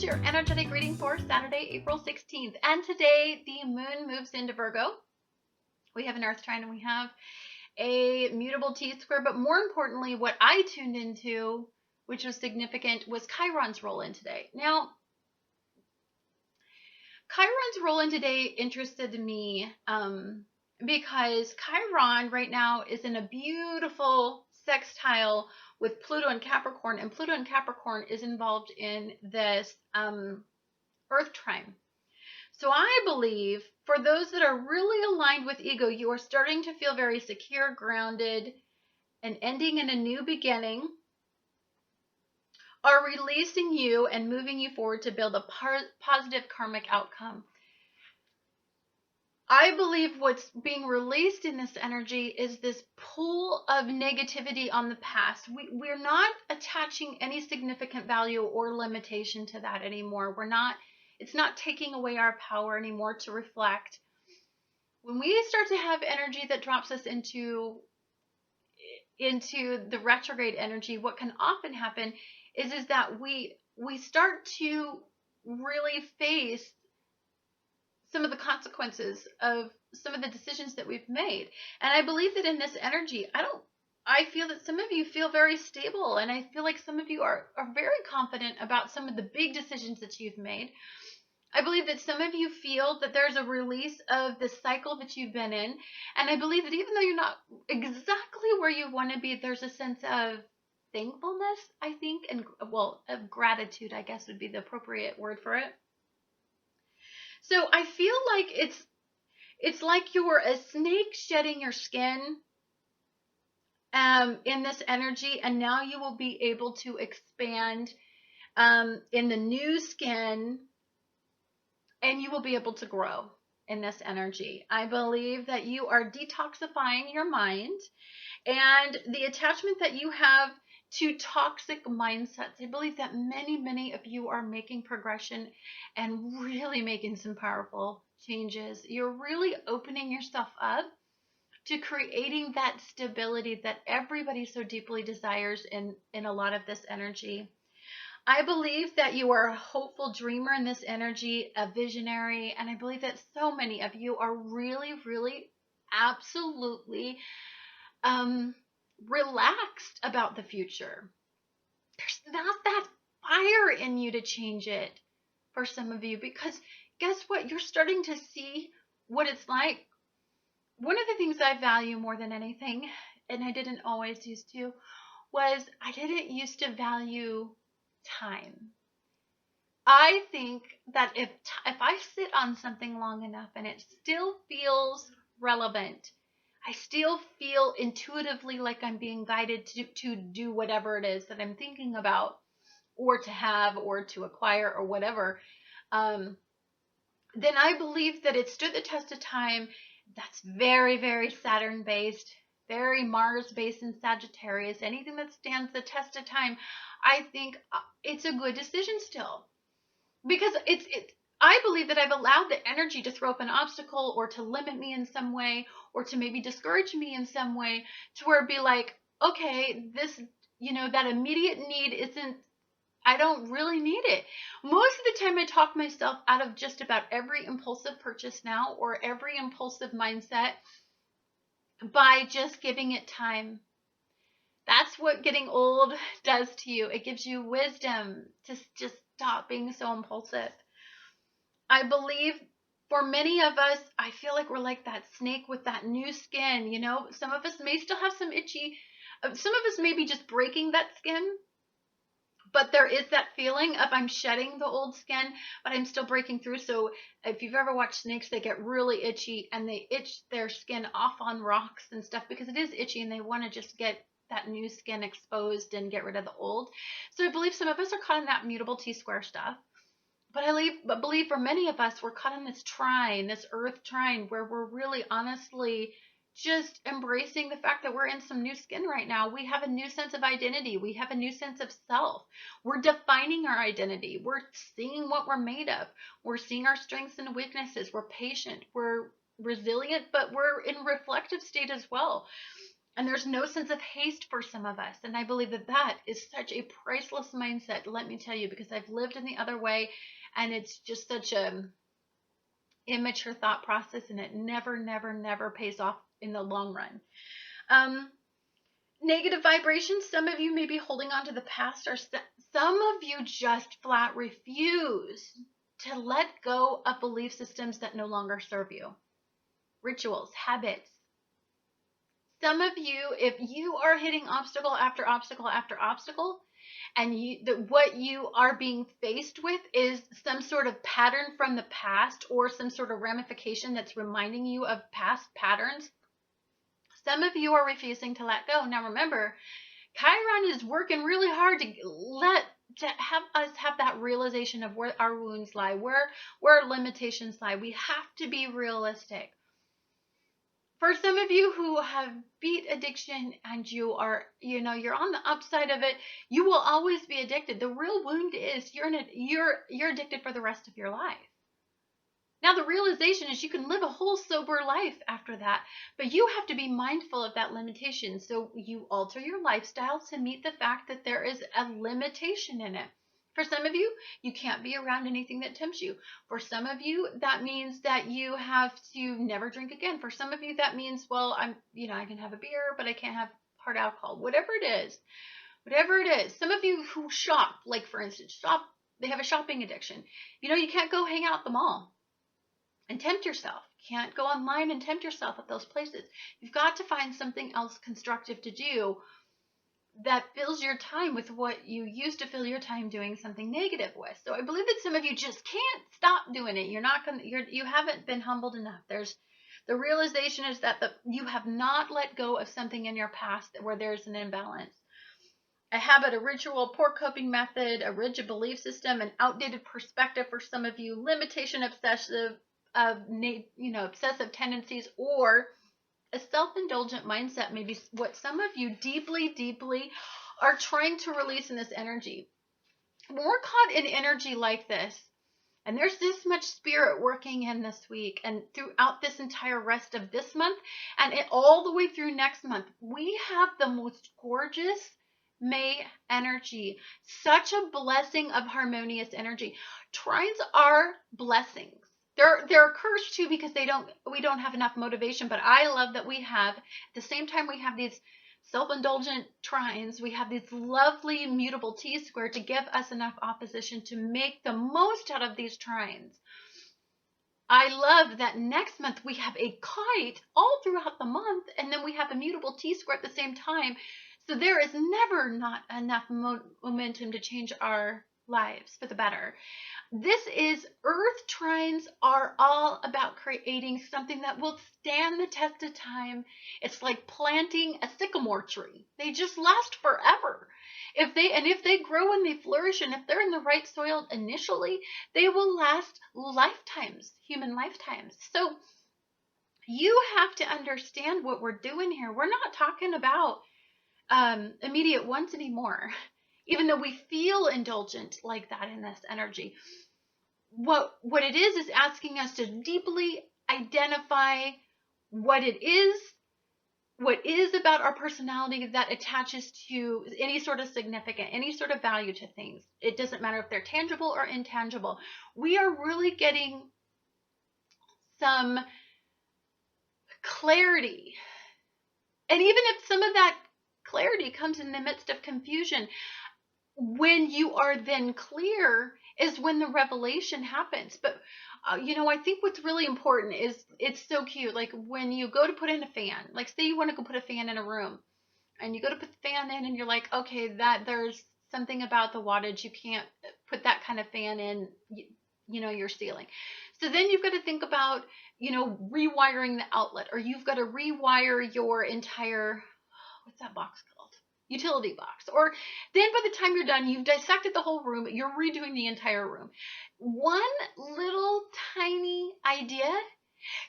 your energetic reading for Saturday, April 16th. And today the moon moves into Virgo. We have an Earth trine and we have a mutable T-square. But more importantly, what I tuned into, which was significant, was Chiron's roll in today. Now, Chiron's roll in today interested me because Chiron right now is in a beautiful sextile with Pluto and Capricorn, and Pluto and Capricorn is involved in this Earth trine. So I believe for those that are really aligned with ego, you are starting to feel very secure, grounded, and ending in a new beginning, are releasing you and moving you forward to build a positive karmic outcome. I believe what's being released in this energy is this pull of negativity on the past. We're not attaching any significant value or limitation to that anymore. It's not taking away our power anymore to reflect. When we start to have energy that drops us into the retrograde energy, what can often happen is that we start to really face some of the consequences of some of the decisions that we've made. And I believe that in this energy, I feel that some of you feel very stable, and I feel like some of you are very confident about some of the big decisions that you've made. I believe that some of you feel that there's a release of the cycle that you've been in. And I believe that even though you're not exactly where you want to be, there's a sense of thankfulness, I think, and of gratitude, I guess would be the appropriate word for it. So I feel like it's like you're a snake shedding your skin in this energy, and now you will be able to expand in the new skin, and you will be able to grow in this energy. I believe that you are detoxifying your mind and the attachment that you have to toxic mindsets. I believe that many of you are making progression and really making some powerful changes. You're really opening yourself up to creating that stability that everybody so deeply desires in a lot of this energy. I believe that you are a hopeful dreamer in this energy, a visionary, and I believe that so many of you are really absolutely relaxed about the future. There's not that fire in you to change it for some of you, because guess what? You're starting to see what it's like. One of the things I value more than anything, and I didn't always used to, was I didn't used to value time. I think that if I sit on something long enough and it still feels relevant, I still feel intuitively like I'm being guided to do whatever it is that I'm thinking about, or to have, or to acquire, or whatever, then I believe that it stood the test of time. That's very Saturn based, very Mars based in Sagittarius. Anything that stands the test of time, I think it's a good decision still, because I believe that I've allowed the energy to throw up an obstacle or to limit me in some way, or to maybe discourage me in some way, to where it'd be like, okay, this, that immediate need I don't really need it. Most of the time I talk myself out of just about every impulsive purchase now, or every impulsive mindset, by just giving it time. That's what getting old does to you. It gives you wisdom to just stop being so impulsive. I believe for many of us, I feel like we're like that snake with that new skin. Some of us may still have some itchy, some of us may be just breaking that skin, but there is that feeling of I'm shedding the old skin, but I'm still breaking through. So if you've ever watched snakes, they get really itchy and they itch their skin off on rocks and stuff because it is itchy, and they want to just get that new skin exposed and get rid of the old. So I believe some of us are caught in that mutable T-square stuff. But I believe for many of us, we're caught in this trine, this Earth trine, where we're really honestly just embracing the fact that we're in some new skin right now. We have a new sense of identity. We have a new sense of self. We're defining our identity. We're seeing what we're made of. We're seeing our strengths and weaknesses. We're patient. We're resilient, but we're in reflective state as well. And there's no sense of haste for some of us. And I believe that that is such a priceless mindset, let me tell you, because I've lived in the other way, and it's just such a immature thought process, and it never, never, never pays off in the long run. Negative vibrations. Some of you may be holding on to the past, or some of you just flat refuse to let go of belief systems that no longer serve you. Rituals, habits. Some of you, if you are hitting obstacle after obstacle after obstacle, and what you are being faced with is some sort of pattern from the past, or some sort of ramification that's reminding you of past patterns, some of you are refusing to let go. Now remember, Chiron is working really hard to have us have that realization of where our wounds lie, where our limitations lie. We have to be realistic. For some of you who have beat addiction and you are, you're on the upside of it, you will always be addicted. The real wound is you're addicted for the rest of your life. Now, the realization is you can live a whole sober life after that, but you have to be mindful of that limitation. So you alter your lifestyle to meet the fact that there is a limitation in it. For some of you, you can't be around anything that tempts you. For some of you, that means that you have to never drink again. For some of you, that means, well, I can have a beer, but I can't have hard alcohol. Whatever it is. Some of you who shop, like for instance, they have a shopping addiction. You can't go hang out at the mall and tempt yourself. You can't go online and tempt yourself at those places. You've got to find something else constructive to do that fills your time with what you used to fill your time doing something negative with. So I believe that some of you just can't stop doing it. You haven't been humbled enough. The realization is that you have not let go of something in your past where there's an imbalance. A habit, a ritual, poor coping method, a rigid belief system, an outdated perspective for some of you, limitation, obsessive tendencies, or a self-indulgent mindset may be what some of you deeply, deeply are trying to release in this energy. When we're caught in energy like this, and there's this much spirit working in this week and throughout this entire rest of this month and all the way through next month, we have the most gorgeous May energy, such a blessing of harmonious energy. Trines are blessings. They're a curse too, because we don't have enough motivation, but I love that we have, at the same time we have these self-indulgent trines, we have this lovely mutable T-square to give us enough opposition to make the most out of these trines. I love that next month we have a kite all throughout the month, and then we have a mutable T-square at the same time. So there is never not enough momentum to change our lives for the better. Earth trines are all about creating something that will stand the test of time. It's like planting a sycamore tree. They just last forever. If they grow and they flourish, and if they're in the right soil initially, they will last lifetimes, human lifetimes. So you have to understand what we're doing here. We're not talking about immediate wants anymore, even though we feel indulgent like that in this energy. What it is asking us to deeply identify what it is about our personality that attaches to any sort of significant, any sort of value to things. It doesn't matter if they're tangible or intangible. We are really getting some clarity. And even if some of that clarity comes in the midst of confusion, when you are then clear is when the revelation happens. But I think what's really important is, it's so cute, like when you go to put in a fan, like say you want to go put a fan in a room, and you go to put the fan in, and you're like, okay, that there's something about the wattage, you can't put that kind of fan in your ceiling. So then you've got to think about rewiring the outlet, or you've got to rewire your entire, what's that box called? Utility box. Or then by the time you're done, you've dissected the whole room, you're redoing the entire room. One little tiny idea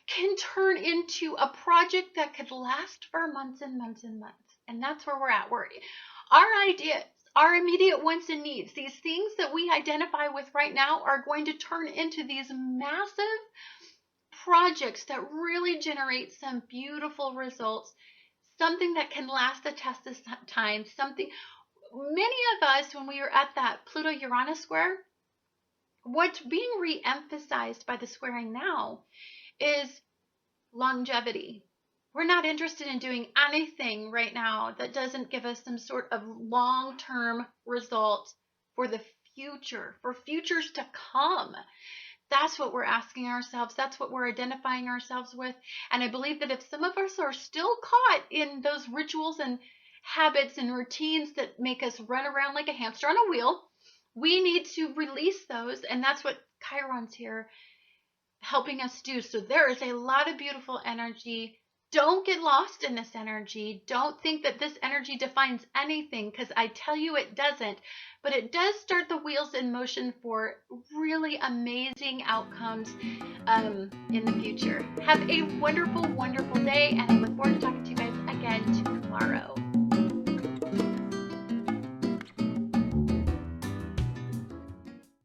can turn into a project that could last for months and months and months. And that's where we're at. Our ideas, our immediate wants and needs, these things that we identify with right now are going to turn into these massive projects that really generate some beautiful results something that can last the test of time, something. Many of us, when we were at that Pluto-Uranus square, what's being re-emphasized by the squaring now is longevity. We're not interested in doing anything right now that doesn't give us some sort of long-term result for the future, for futures to come. That's what we're asking ourselves. That's what we're identifying ourselves with. And I believe that if some of us are still caught in those rituals and habits and routines that make us run around like a hamster on a wheel, we need to release those. And that's what Chiron's here helping us do. So there is a lot of beautiful energy. Don't get lost in this energy. Don't think that this energy defines anything, because I tell you it doesn't. But it does start the wheels in motion for really amazing outcomes in the future. Have a wonderful, wonderful day, and I look forward to talking to you guys again tomorrow.